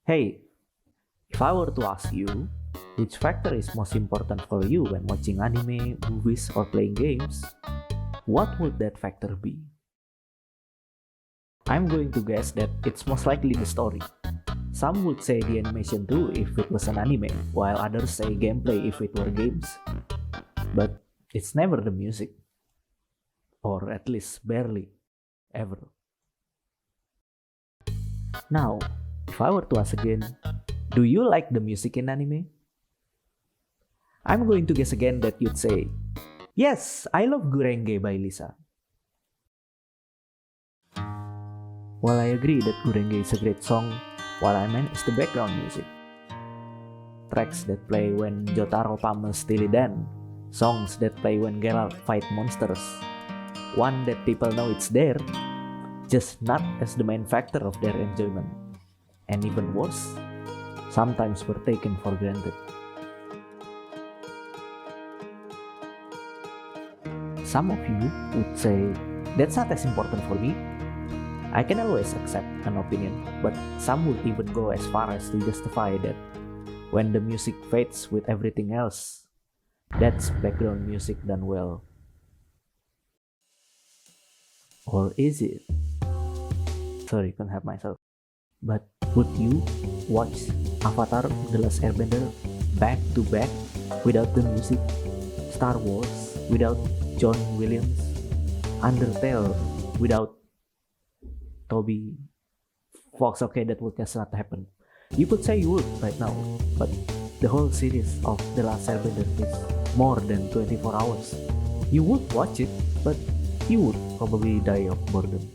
Hey, if I were to ask you, which factor is most important for you when watching anime, movies, or playing games, what would that factor be? I'm going to guess that it's most likely the story. Some would say the animation too if it was an anime, while others say gameplay if it were games. But it's never the music, or at least barely, ever. Now, if I were to ask again, do you like the music in anime? I'm going to guess again that you'd say, yes, I love Gurenge by Lisa. While I agree that Gurenge is a great song, what I meant is the background music. Tracks that play when Jotaro pummels Steely Dan, songs that play when Geralt fight monsters. One that people know it's there, just not as the main factor of their enjoyment. And even worse, sometimes were taken for granted. Some of you would say, that's not as important for me. I can always accept an opinion, but some would even go as far as to justify that when the music fades with everything else, that's background music done well. Or is it? Sorry, can't help myself. But would you watch Avatar The Last Airbender back to back without the music? Star Wars without John Williams? Undertale without Toby Fox? Okay, that would just not happen. You could say you would right now, but the whole series of The Last Airbender is more than 24 hours. You would watch it, but you would probably die of boredom.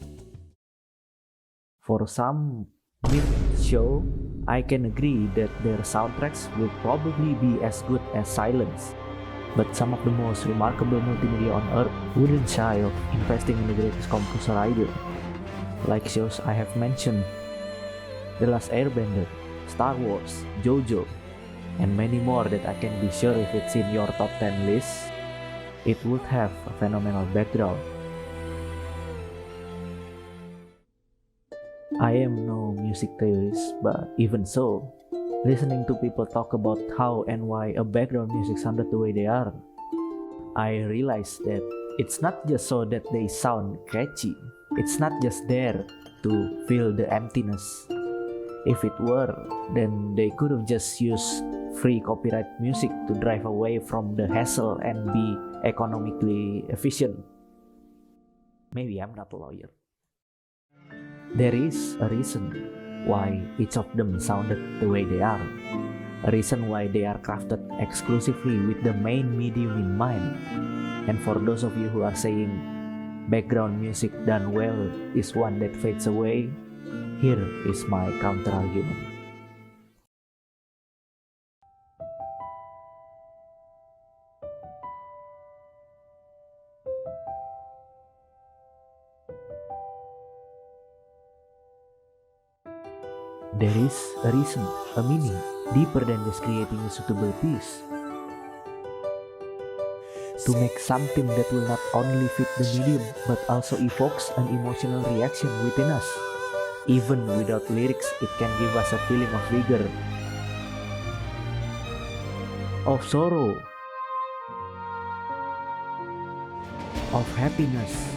For some mid-show, I can agree that their soundtracks will probably be as good as Silence, but some of the most remarkable multimedia on Earth wouldn't shy of investing in the greatest composer either. Like shows I have mentioned, The Last Airbender, Star Wars, JoJo, and many more that I can be sure if it's in your top 10 list, it would have a phenomenal background. I am no music theorist, but even so, listening to people talk about how and why a background music sounded the way they are, I realized that it's not just so that they sound catchy, it's not just there to fill the emptiness. If it were, then they could have just used free copyright music to drive away from the hassle and be economically efficient. Maybe I'm not a lawyer. There is a reason why each of them sounded the way they are. A reason why they are crafted exclusively with the main medium in mind. And for those of you who are saying background music done well is one that fades away, here is my counter argument. There is a reason, a meaning, deeper than just creating a suitable piece. To make something that will not only fit the medium but also evokes an emotional reaction within us. Even without lyrics, it can give us a feeling of vigor, of sorrow, of happiness.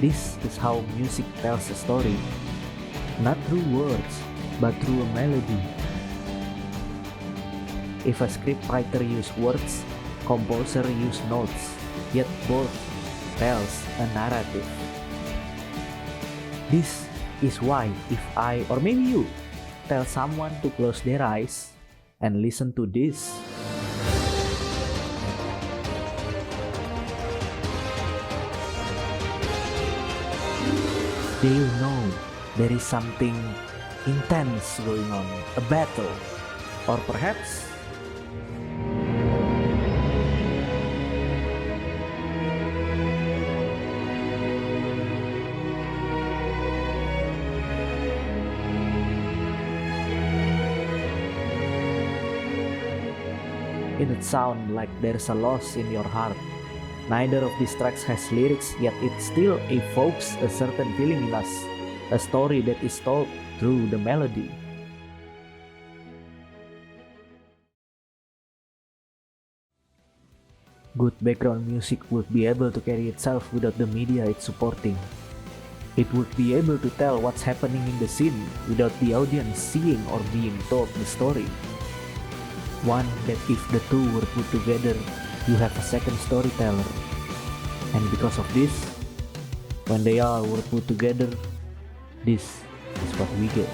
This is how music tells a story, not through words, but through a melody. If a scriptwriter uses words, composer uses notes, yet both tells a narrative. This is why if I, or maybe you, tell someone to close their eyes and listen to this, they will know there is something intense going on, a battle, or perhaps it sound like there's a loss in your heart. Neither of these tracks has lyrics, yet it still evokes a certain feeling in us. A story that is told through the melody. Good background music would be able to carry itself without the media it's supporting. It would be able to tell what's happening in the scene without the audience seeing or being told the story. One that if the two were put together, you have a second storyteller. And because of this, when they all were put together, this is what we get.